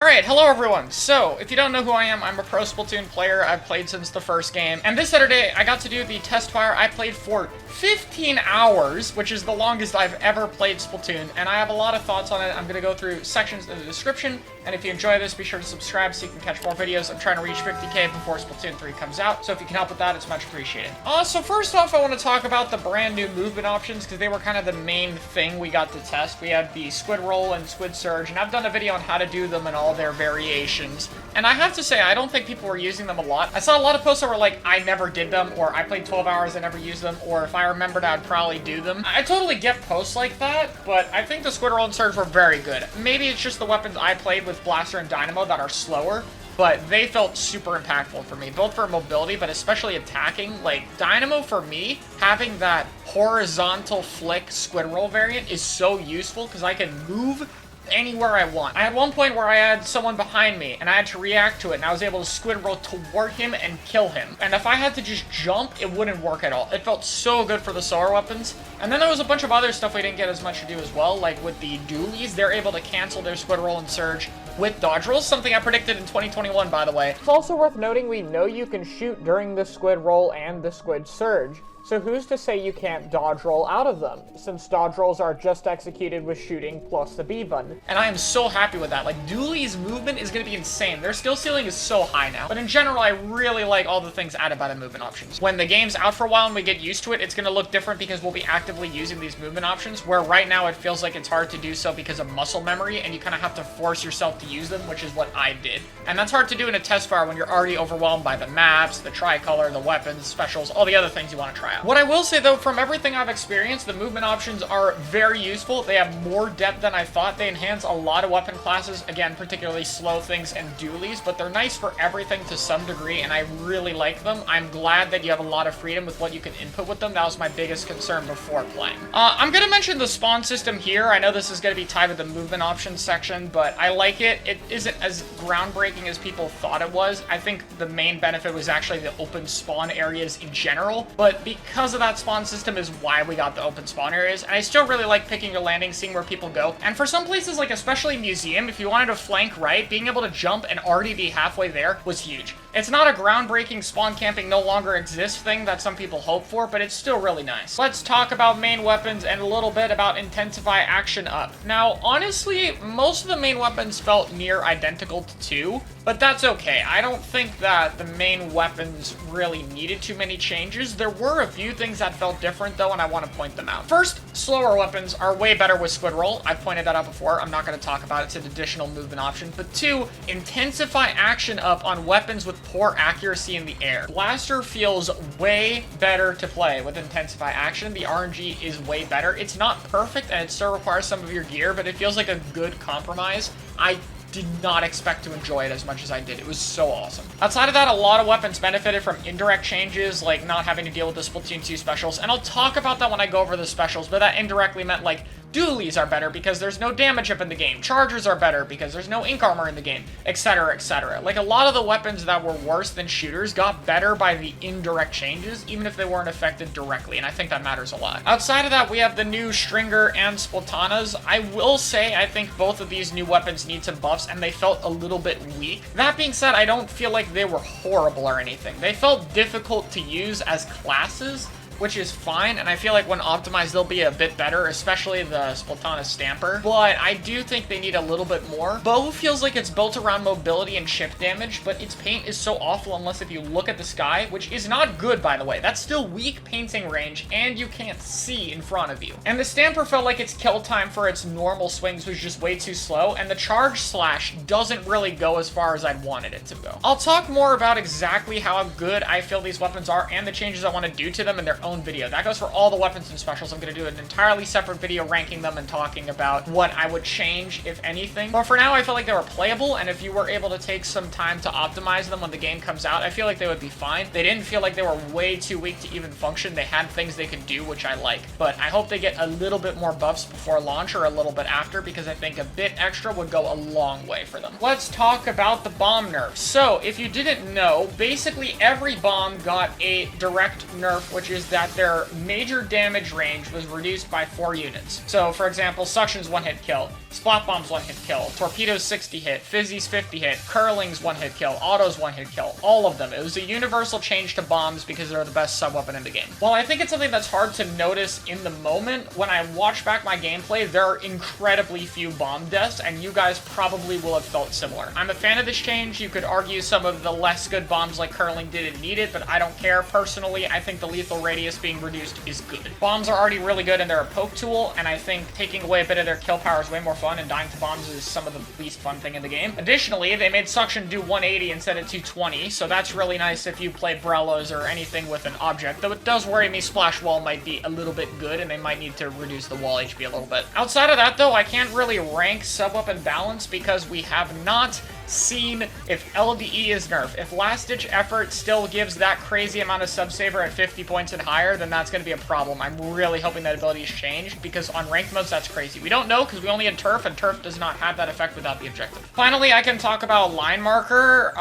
Alright, hello everyone. So, if you don't know who I am, I'm a pro Splatoon player. I've played since the first game. And this Saturday, I got to do the Testfire. I played for 15 hours, which is the longest I've ever played Splatoon. And I have a lot of thoughts on it. I'm going to go through sections in the description. And if you enjoy this, be sure to subscribe so you can catch more videos. I'm trying to reach 50k before Splatoon 3 comes out. So if you can help with that, it's much appreciated. So first off, I want to talk about the brand new movement options because they were kind of the main thing we got to test. We had the Squid Roll and Surge, and I've done a video on how to do them and all their variations. And I have to say, I don't think people were using them a lot. I saw a lot of posts that were like, I never did them, or I played 12 hours and never used them, or if I remembered, I'd probably do them. I totally get posts like that, but I think the Squid Roll and Surge were very good. Maybe it's just the weapons I played with Blaster and Dynamo that are slower, but they felt super impactful for me, both for mobility, but especially attacking. Like, Dynamo, for me, having that horizontal flick Squid Roll variant is so useful because I can move anywhere I want. I had one point where I had someone behind me and I had to react to it, and I was able to squid roll toward him and kill him. And if I had to just jump, it wouldn't work at all. It felt so good for the solar weapons. And then there was a bunch of other stuff we didn't get as much to do as well, like with the dualies, they're able to cancel their Squid Roll and Surge with dodge rolls, something I predicted in 2021, by the way. It's also worth noting we know you can shoot during the Squid Roll and the Squid Surge. So who's to say you can't dodge roll out of them, since dodge rolls are just executed with shooting plus the B button. And I am so happy with that. Like, Dooley's movement is going to be insane. Their skill ceiling is so high now. But in general, I really like all the things added by the movement options. When the game's out for a while and we get used to it, it's going to look different because we'll be actively using these movement options, where right now it feels like it's hard to do so because of muscle memory, and you kind of have to force yourself to use them, which is what I did. And that's hard to do in a test fire when you're already overwhelmed by the maps, the tricolor, the weapons, specials, all the other things you want to try out. What I will say though, from everything I've experienced, the movement options are very useful. They have more depth than I thought. They enhance a lot of weapon classes, again, particularly slow things and dualies, but they're nice for everything to some degree, and I really like them. I'm glad that you have a lot of freedom with what you can input with them. That was my biggest concern before playing. I'm gonna mention the spawn system here. I know this is gonna be tied with the movement options section, but I like it. It isn't as groundbreaking as people thought it was. I think the main benefit was actually the open spawn areas in general, but because of that spawn system is why we got the open spawn areas, and I still really like picking your landing, seeing where people go. And for some places, like especially museum, if you wanted to flank right, being able to jump and already be halfway there was huge. It's not a groundbreaking spawn camping no longer exists thing that some people hope for, but it's still really nice. Let's talk about main weapons and a little bit about intensify action up. Now, honestly, most of the main weapons felt near identical to 2, but that's okay. I don't think that the main weapons really needed too many changes. There were a few things that felt different though, and I want to point them out. First, slower weapons are way better with Squid Roll. I've pointed that out before. I'm not going to talk about it. It's an additional movement option. But 2, intensify action up on weapons with poor accuracy in the air. Blaster feels way better to play with intensify action. The RNG is way better. It's not perfect and it still requires some of your gear, but it feels like a good compromise. I did not expect to enjoy it as much as I did. It was so awesome. Outside of that, a lot of weapons benefited from indirect changes, like not having to deal with the Splatoon 2 specials, and I'll talk about that when I go over the specials, but that indirectly meant, like, dualies are better because there's no damage up in the game, chargers are better because there's no ink armor in the game, etc, etc. Like, a lot of the weapons that were worse than shooters got better by the indirect changes, even if they weren't affected directly, and I think that matters a lot. Outside of that, we have the new Stringer and Splatanas. I will say I think both of these new weapons need some buffs, and they felt a little bit weak. That being said, I don't feel like they were horrible or anything. They felt difficult to use as classes, which is fine, and I feel like when optimized, they'll be a bit better, especially the Splatana Stamper, but I do think they need a little bit more. Bow feels like it's built around mobility and chip damage, but its paint is so awful unless if you look at the sky, which is not good, by the way. That's still weak painting range, and you can't see in front of you. And the Stamper felt like its kill time for its normal swings was just way too slow, and the Charge Slash doesn't really go as far as I'd wanted it to go. I'll talk more about exactly how good I feel these weapons are and the changes I want to do to them in their own video. That goes for all the weapons and specials. I'm going to do an entirely separate video ranking them and talking about what I would change, if anything. But for now, I feel like they were playable, and if you were able to take some time to optimize them when the game comes out, I feel like they would be fine. They didn't feel like they were way too weak to even function. They had things they could do, which I like. But I hope they get a little bit more buffs before launch or a little bit after, because I think a bit extra would go a long way for them. Let's talk about the bomb nerfs. So, if you didn't know, basically every bomb got a direct nerf, which is that that their major damage range was reduced by 4 units. So, for example, Suction's 1-hit kill, Splat Bomb's 1-hit kill, Torpedo's 60-hit, Fizzy's 50-hit, Curling's 1-hit kill, Auto's 1-hit kill, all of them. It was a universal change to bombs because they're the best sub-weapon in the game. While I think it's something that's hard to notice in the moment, when I watch back my gameplay, there are incredibly few bomb deaths, and you guys probably will have felt similar. I'm a fan of this change. You could argue some of the less good bombs like Curling didn't need it, but I don't care. Personally, I think the lethal radius being reduced is good. Bombs are already really good and they're a poke tool, and I think taking away a bit of their kill power is way more fun, and dying to bombs is some of the least fun thing in the game. Additionally, they made Suction do 180 instead of 220, so that's really nice if you play Brellos or anything with an object, though it does worry me Splash Wall might be a little bit good, and they might need to reduce the wall HP a little bit. Outside of that, though, I can't really rank sub-weapon balance because we have not seen if LDE is nerfed. If Last Ditch Effort still gives that crazy amount of sub-saver at 50 points and higher, then that's going to be a problem. I'm really hoping that ability is changed, because on ranked modes, that's crazy. We don't know, because we only had Turf, and Turf does not have that effect without the objective. Finally, I can talk about Line Marker.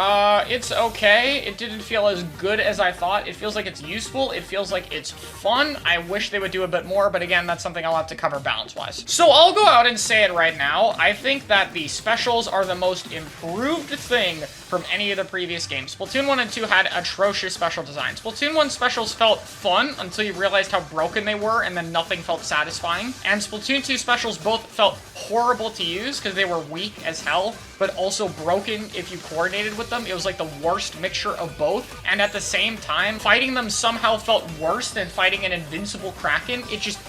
It's okay. It didn't feel as good as I thought. It feels like it's useful. It feels like it's fun. I wish they would do a bit more, but again, that's something I'll have to cover balance-wise. So I'll go out and say it right now. I think that the specials are the most improved thing from any of the previous games. Splatoon 1 and 2 had atrocious special designs. Splatoon 1 specials felt fun until you realized how broken they were, and then nothing felt satisfying. And Splatoon 2 specials both felt horrible to use because they were weak as hell, but also broken if you coordinated with them. It was like the worst mixture of both. And at the same time, fighting them somehow felt worse than fighting an invincible Kraken. It just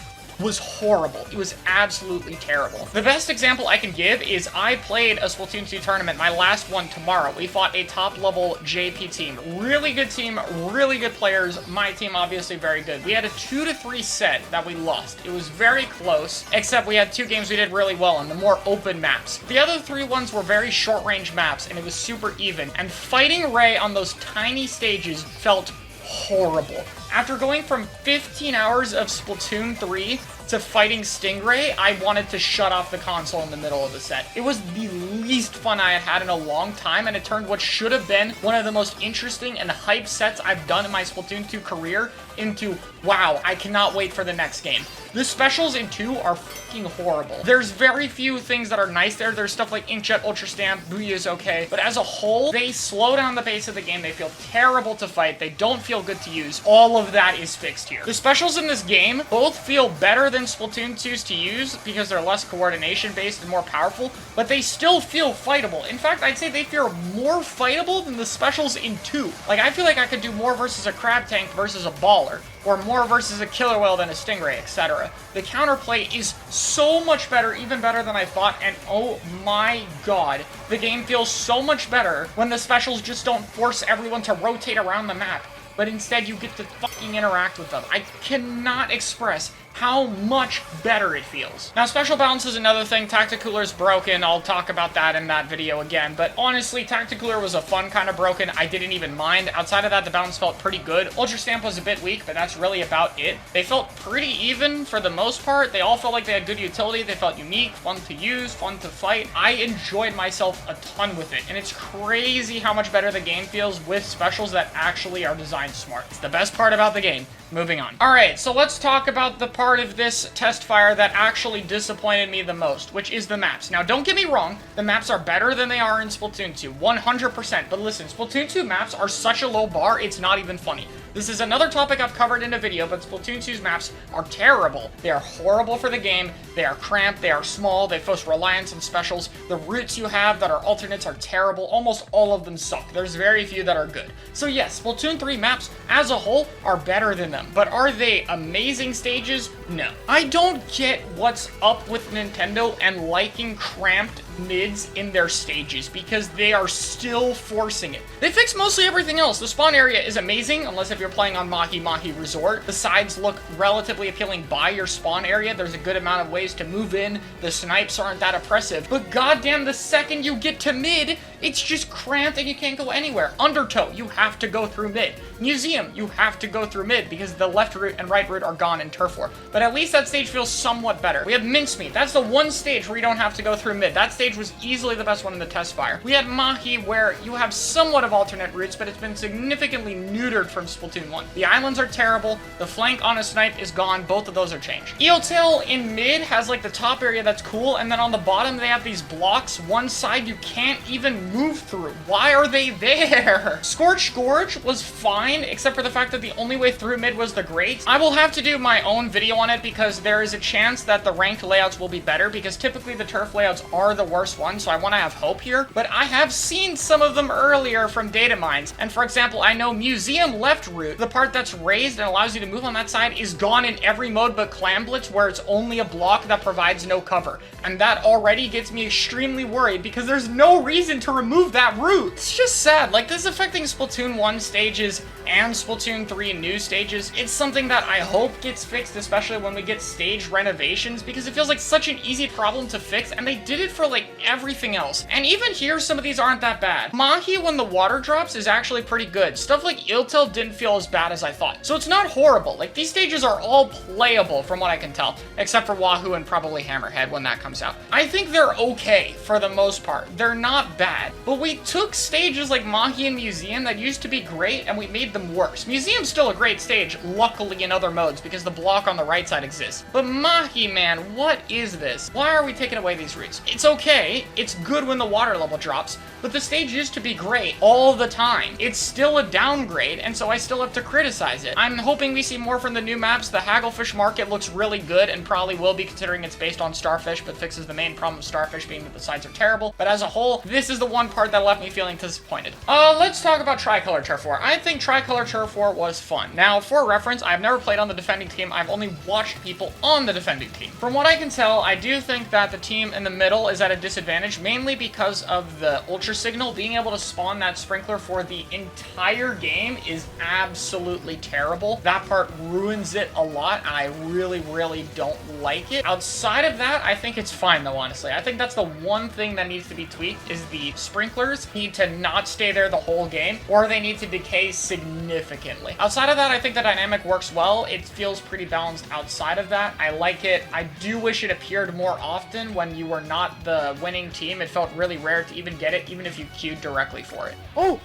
was horrible. It was absolutely terrible. The best example I can give is I played a Splatoon 2 tournament, my last one tomorrow. We fought a top-level JP team. Really good team, really good players. My team obviously very good. We had a 2-3 set that we lost. It was very close, except we had 2 games we did really well on, the more open maps. The other 3 ones were very short-range maps, and it was super even. And fighting Ray on those tiny stages felt horrible. After going from 15 hours of Splatoon 3 to fighting Stingray, I wanted to shut off the console in the middle of the set. It was the least fun I had had in a long time, and it turned what should have been one of the most interesting and hype sets I've done in my Splatoon 2 career into, wow, I cannot wait for the next game. The specials in 2 are fucking horrible. There's very few things that are nice there. There's stuff like Inkjet, Ultra Stamp, Booyah is okay, but as a whole, they slow down the pace of the game. They feel terrible to fight. They don't feel good to use. All of that is fixed here. The specials in this game both feel better than Splatoon 2's to use because they're less coordination-based and more powerful, but they still feel fightable. In fact, I'd say they feel more fightable than the specials in 2. Like, I feel like I could do more versus a Crab Tank versus a Baller, or more versus a Killer Whale than a Stingray, etc. The counterplay is so much better, even better than I thought, and oh my god, the game feels so much better when the specials just don't force everyone to rotate around the map, but instead you get to fucking interact with them. I cannot express how much better it feels. Now, special balance is another thing. Tacticooler's broken. I'll talk about that in that video again, but honestly, Tacticooler was a fun kind of broken. I didn't even mind. Outside of that, the balance felt pretty good. Ultra Stamp was a bit weak, but that's really about it. They felt pretty even for the most part. They all felt like they had good utility. They felt unique, fun to use, fun to fight. I enjoyed myself a ton with it, and it's crazy how much better the game feels with specials that actually are designed smart. It's the best part about the game. Moving on. Alright, so let's talk about the part of this test fire that actually disappointed me the most, which is the maps. Now, don't get me wrong, the maps are better than they are in Splatoon 2, 100%, but listen, Splatoon 2 maps are such a low bar, it's not even funny. This is another topic I've covered in a video, but Splatoon 2's maps are terrible. They are horrible for the game, they are cramped, they are small, they force reliance on specials. The routes you have that are alternates are terrible, almost all of them suck. There's very few that are good. So yes, Splatoon 3 maps as a whole are better than them, but are they amazing stages? No. I don't get what's up with Nintendo and liking cramped mids in their stages, because they are still forcing it. They fixed mostly everything else. The spawn area is amazing, unless if you're playing on Mahi Mahi Resort. The sides look relatively appealing by your spawn area. There's a good amount of ways to move in. The snipes aren't that oppressive. But goddamn, the second you get to mid, it's just cramped and you can't go anywhere. Undertow, you have to go through mid. Museum, you have to go through mid because the left route and right route are gone in Turf War. But at least that stage feels somewhat better. We have Mincemeat. That's the one stage where you don't have to go through mid. That stage stage was easily the best one in the Testfire. We had Mahi, where you have somewhat of alternate routes, but it's been significantly neutered from Splatoon 1. The islands are terrible, the flank on a snipe is gone, both of those are changed. Eeltail in mid has like the top area that's cool, and then on the bottom they have these blocks, one side you can't even move through. Why are they there? Scorch Gorge was fine, except for the fact that the only way through mid was the grate. I will have to do my own video on it because there is a chance that the ranked layouts will be better, because typically the turf layouts are the worst ones, so I want to have hope here. But I have seen some of them earlier from data mines, and for example, I know Museum left route, the part that's raised and allows you to move on that side, is gone in every mode but Clam Blitz, where it's only a block that provides no cover. And that already gets me extremely worried because there's no reason to remove that route. It's just sad. Like, this is affecting Splatoon 1 stages and Splatoon 3 new stages. It's something that I hope gets fixed, especially when we get stage renovations, because it feels like such an easy problem to fix, and they did it for like everything else. And even here, some of these aren't that bad. Mahi, when the water drops, is actually pretty good. Stuff like Eeltail didn't feel as bad as I thought. So it's not horrible. Like, these stages are all playable from what I can tell, except for Wahoo and probably Hammerhead when that comes out. I think they're okay for the most part. They're not bad. But we took stages like Mahi and Museum that used to be great and we made them worse. Museum's still a great stage, luckily in other modes, because the block on the right side exists. But Mahi, man, what is this? Why are we taking away these routes? It's okay. It's good when the water level drops, but the stage used to be great all the time. It's still a downgrade, and so I still have to criticize it. I'm hoping we see more from the new maps. The Hagglefish Market looks really good and probably will be, considering it's based on Starfish, but fixes the main problem of Starfish being that the sides are terrible. But as a whole, this is the one part that left me feeling disappointed. Let's talk about Tricolor Turf War. I think Tricolor Turf War was fun. Now, for reference, I've never played on the defending team. I've only watched people on the defending team. From what I can tell, I do think that the team in the middle is at a disadvantage, mainly because of the Ultra Signal. Being able to spawn that sprinkler for the entire game is absolutely terrible. That part ruins it a lot, and I really, really don't like it. Outside of that, I think it's fine, though, honestly. I think that's the one thing that needs to be tweaked, is the sprinklers need to not stay there the whole game, or they need to decay significantly. Outside of that, I think the dynamic works well. It feels pretty balanced outside of that. I like it. I do wish it appeared more often when you were not the winning team. It felt really rare to even get it, even if you queued directly for it. Oh!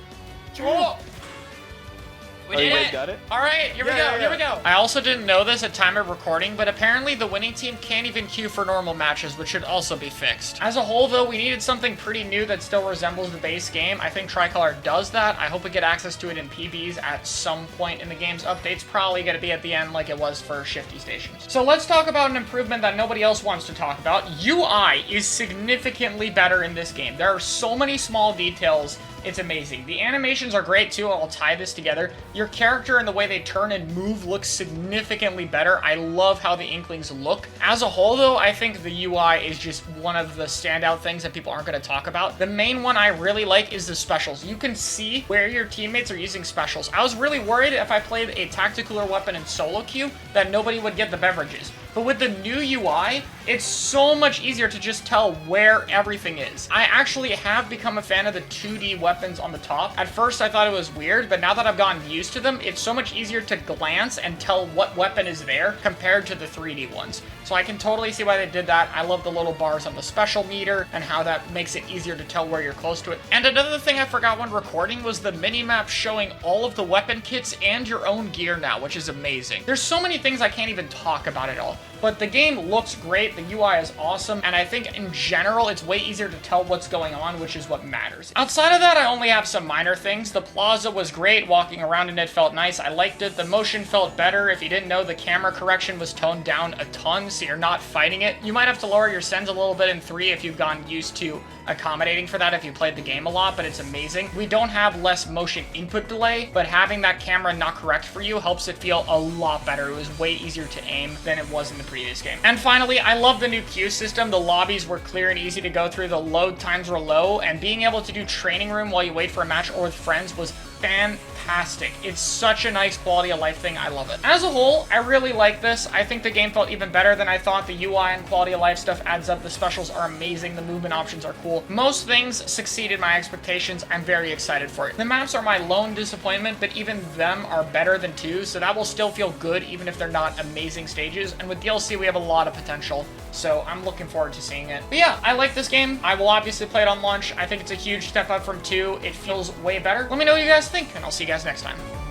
Oh! We did it. Got it? All right, here we go, here we go. I also didn't know this at time of recording, but apparently the winning team can't even queue for normal matches, which should also be fixed. As a whole, though, we needed something pretty new that still resembles the base game. I think Tricolor does that. I hope we get access to it in PBs at some point in the game's updates. Probably going to be at the end like it was for Shifty Stations. So let's talk about an improvement that nobody else wants to talk about. UI is significantly better in this game. There are so many small details. It's amazing. The animations are great too. I'll tie this together. Your character and the way they turn and move looks significantly better. I love how the Inklings look. As a whole, though, I think the UI is just one of the standout things that people aren't going to talk about. The main one I really like is the specials. You can see where your teammates are using specials. I was really worried if I played a tactical weapon in solo queue that nobody would get the beverages. But with the new UI, it's so much easier to just tell where everything is. I actually have become a fan of the 2D weapons on the top. At first, I thought it was weird, but now that I've gotten used to them, it's so much easier to glance and tell what weapon is there compared to the 3D ones. So I can totally see why they did that. I love the little bars on the special meter and how that makes it easier to tell where you're close to it. And another thing I forgot when recording was the mini-map showing all of the weapon kits and your own gear now, which is amazing. There's so many things I can't even talk about at all. But the game looks great, the UI is awesome, and I think in general it's way easier to tell what's going on, which is what matters. Outside of that, I only have some minor things. The Plaza was great, walking around in it felt nice, I liked it. The motion felt better. If you didn't know, the camera correction was toned down a ton, so you're not fighting it. You might have to lower your sends a little bit in 3 if you've gotten used to accommodating for that if you played the game a lot, but it's amazing. We don't have less motion input delay, but having that camera not correct for you helps it feel a lot better. It was way easier to aim than it was in the previous game. And finally, I love the new queue system. The lobbies were clear and easy to go through. The load times were low, and being able to do training room while you wait for a match or with friends was fantastic. It's such a nice quality of life thing. I love it. As a whole, I really like this. I think the game felt even better than I thought. The UI and quality of life stuff adds up. The specials are amazing. The movement options are cool. Most things succeeded my expectations. I'm very excited for it. The maps are my lone disappointment, but even them are better than 2, so that will still feel good even if they're not amazing stages. And with DLC, we have a lot of potential, so I'm looking forward to seeing it. But yeah, I like this game. I will obviously play it on launch. I think it's a huge step up from 2. It feels way better. Let me know what you guys think, and I'll see you guys next time.